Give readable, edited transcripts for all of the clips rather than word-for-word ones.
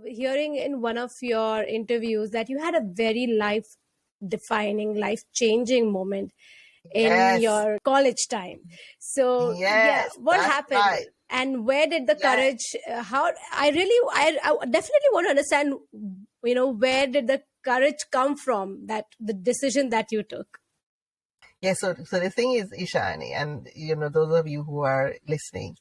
hearing in one of your interviews that you had a very life-defining, life-changing moment in Yes. your college time. So, yeah, Yes, what that's happened? right. And where did the Yes. courage, I definitely want to understand, where did the courage come from, that the decision that you took? Yeah, so the thing is, Ishani, and those of you who are listening,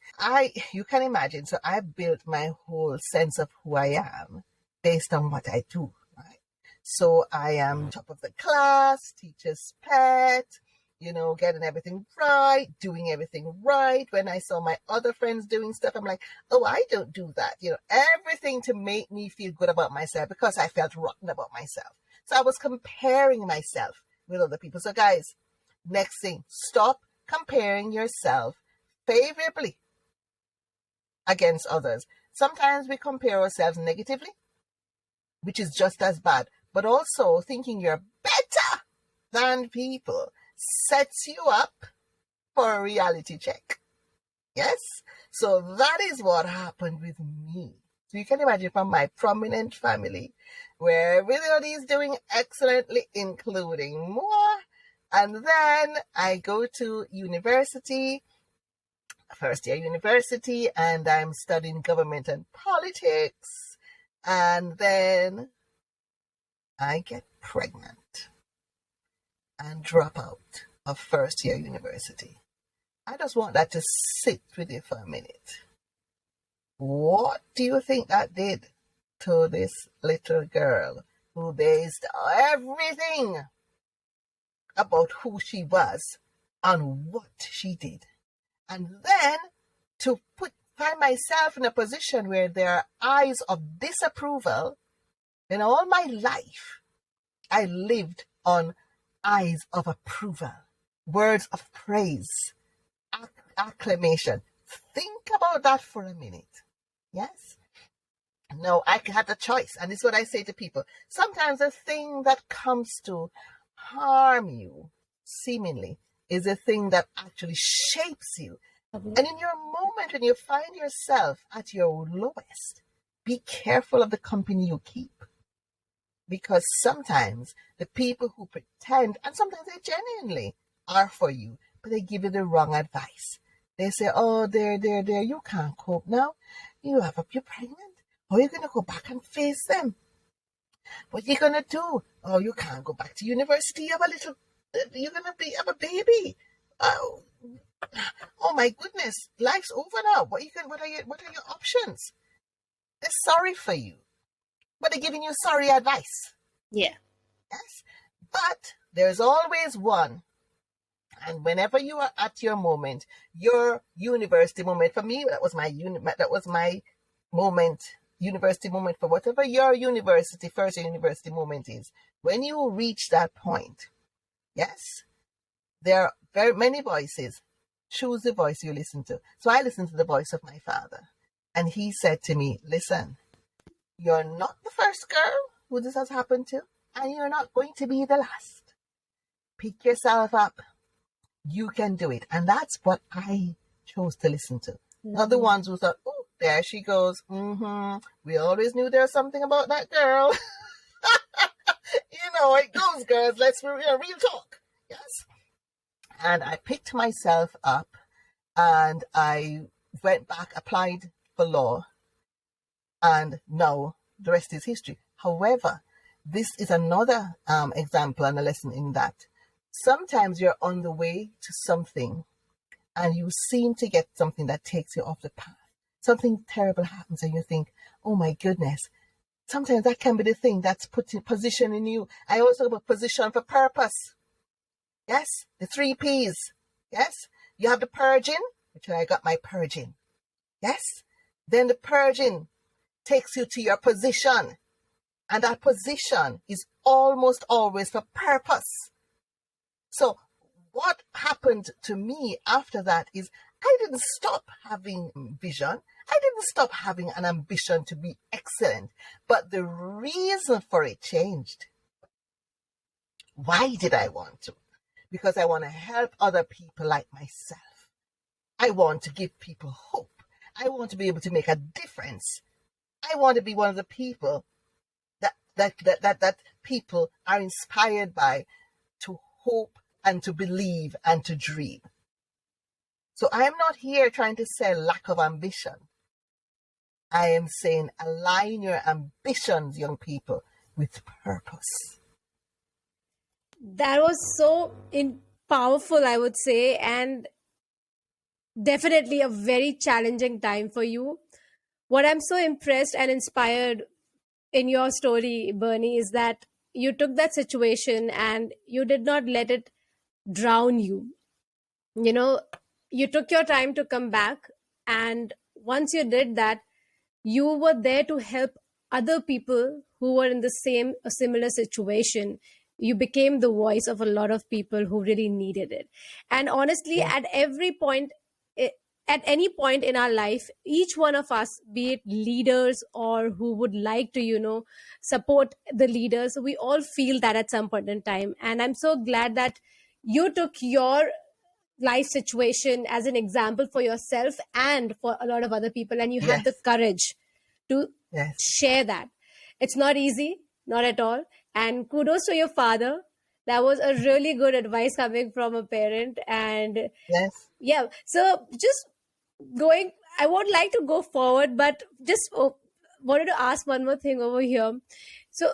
you can imagine. So I built my whole sense of who I am based on what I do, right? So I am top of the class, teacher's pet, getting everything right, doing everything right. When I saw my other friends doing stuff, I'm like, oh, I don't do that. Everything to make me feel good about myself because I felt rotten about myself. So I was comparing myself with other people. So guys, next thing, stop comparing yourself favorably against others. Sometimes we compare ourselves negatively, which is just as bad, but also thinking you're better than people sets you up for a reality check. Yes? So that is what happened with me. So you can imagine, from my prominent family, where everybody is doing excellently, including more. And then I go to university, first year university, and I'm studying government and politics. And then I get pregnant and drop out of first year university. I just want that to sit with you for a minute. What do you think that did to this little girl who based everything about who she was on what she did? And then to find myself in a position where there are eyes of disapproval. In all my life, I lived on eyes of approval, words of praise, acclamation. Think about that for a minute. Yes? No, I had a choice. And this is what I say to people. Sometimes the thing that comes to harm you, seemingly, is a thing that actually shapes you. And in your moment when you find yourself at your lowest, be careful of the company you keep. Because sometimes the people who pretend, and sometimes they genuinely are for you, but they give you the wrong advice. They say, oh, there, you can't cope now. You're pregnant. How are you going to go back and face them? What are you going to do? Oh, you can't go back to university. You're going to have a baby. Oh my goodness, life's over now. What are your options? They're sorry for you, but they're giving you sorry advice. Yeah. Yes, but there's always one. And whenever you are at your moment, your university moment, for me, that was my moment, university moment, for whatever your first university moment is. When you reach that point, yes, there are very many voices. Choose the voice you listen to. So I listened to the voice of my father. And he said to me, listen, you're not the first girl who this has happened to, and you're not going to be the last. Pick yourself up. You can do it. And that's what I chose to listen to. Mm-hmm. Not the ones who thought, oh, there she goes. Mm-hmm. We always knew there was something about that girl. It goes, girls. Let's real talk. Yes. And I picked myself up and I went back, applied for law, and now the rest is history. However, this is another example and a lesson in that sometimes you're on the way to something and you seem to get something that takes you off the path. Something terrible happens and you think, oh my goodness. Sometimes that can be the thing that's positioning you. I also have a position for purpose. Yes, the 3 P's. Yes, you have the purging, which I got my purging. Yes, then the purging takes you to your position. And that position is almost always for purpose. So what happened to me after that is I didn't stop having vision. I didn't stop having an ambition to be excellent. But the reason for it changed. Why did I want to? Because I want to help other people like myself. I want to give people hope. I want to be able to make a difference I want to be one of the people that people are inspired by, to hope and to believe and to dream. So I am not here trying to sell lack of ambition. I am saying align your ambitions, young people, with purpose. That was so powerful, I would say, and definitely a very challenging time for you. What I'm so impressed and inspired in your story, Bernie, is that you took that situation and you did not let it drown you. You know, you took your time to come back, and once you did that, you were there to help other people who were in the same a similar situation. You became the voice of a lot of people who really needed it. And honestly, Yeah. at every point, at any point in our life, each one of us, be it leaders or who would like to, support the leaders, we all feel that at some point in time. And I'm so glad that you took your life situation as an example for yourself and for a lot of other people, and you had the Yes. courage to Yes. share that. It's not easy, not at all. And kudos to your father. That was a really good advice coming from a parent. And Yes. yeah, so just going, I would like to go forward, but just wanted to ask one more thing over here. So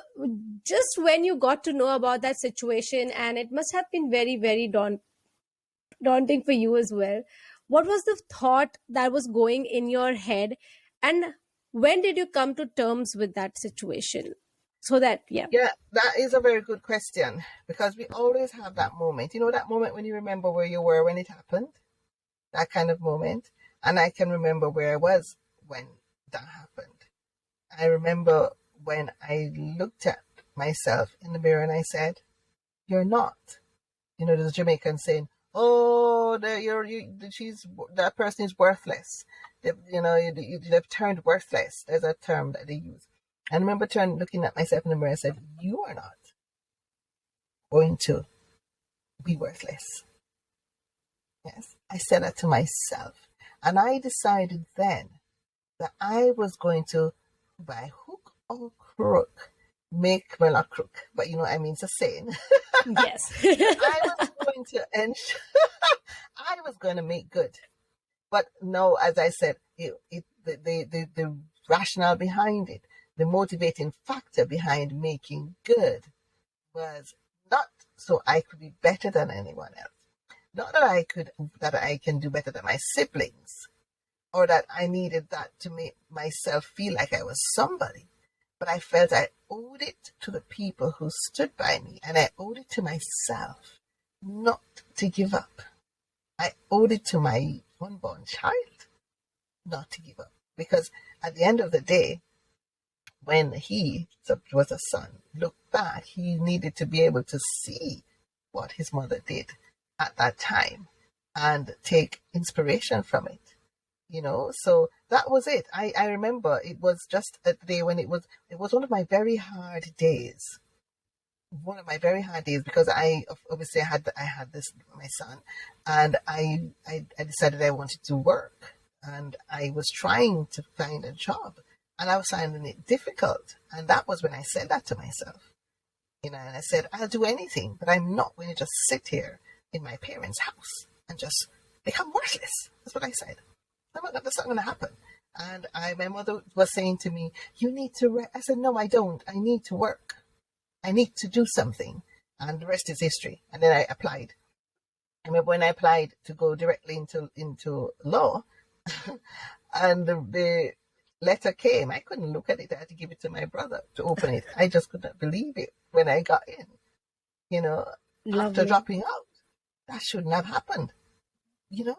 just when you got to know about that situation, and it must have been very, very daunting for you as well, what was the thought that was going in your head, and when did you come to terms with that situation? So that, yeah. Yeah, that is a very good question, because we always have that moment. You know, that moment when you remember where you were when it happened, that kind of moment. And I can remember where I was when that happened. I remember when I looked at myself in the mirror and I said, "You're not." You know, there's a Jamaican saying, "Oh, that person is worthless." They've turned worthless. There's a term that they use. I remember looking at myself in the mirror and said, "You are not going to be worthless." Yes, I said that to myself. And I decided then that I was going to, by hook or crook, well, not crook, but you know what I mean, it's a saying. Yes. I was going to ensure, I was going to make good. But no, as I said, the rationale behind it, the motivating factor behind making good was not so I could be better than anyone else. Not that I can do better than my siblings, or that I needed that to make myself feel like I was somebody. But I felt I owed it to the people who stood by me, and I owed it to myself not to give up. I owed it to my unborn child not to give up. Because at the end of the day, when he was a son, looked back, he needed to be able to see what his mother did at that time and take inspiration from it. You know, so that was it. I remember it was just a day when it was one of my very hard days. One of my very hard days, because I obviously I had this my son, and I decided I wanted to work, and I was trying to find a job, and I was finding it difficult. And that was when I said that to myself. You know, and I said, I'll do anything, but I'm not going to just sit here in my parents' house and just become worthless. That's what I said. That's not going to happen. And my mother was saying to me, "You need to." I said, "No, I don't. I need to work. I need to do something." And the rest is history. And then I applied. I remember when I applied to go directly into law, and the letter came. I couldn't look at it. I had to give it to my brother to open it. I just could not believe it when I got in. You know, after dropping out, that shouldn't have happened. You know,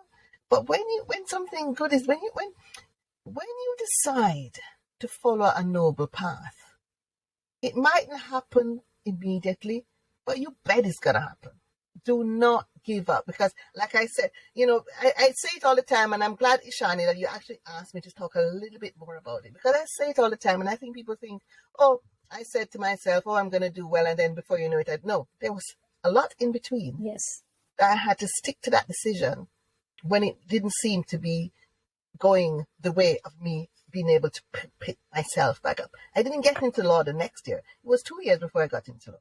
but when something good is when you decide to follow a noble path, it mightn't happen immediately, but you bet it's gonna happen. Do not give up, because like I said, you know, I say it all the time, and I'm glad, Ishani, that you actually asked me to talk a little bit more about it, because I say it all the time, and I think people think, oh, I said to myself, oh, I'm gonna do well, and then before you know it, no, there was a lot in between. Yes. I had to stick to that decision when it didn't seem to be going the way of me being able to pick myself back up. I didn't get into law the next year. It was 2 years before I got into law.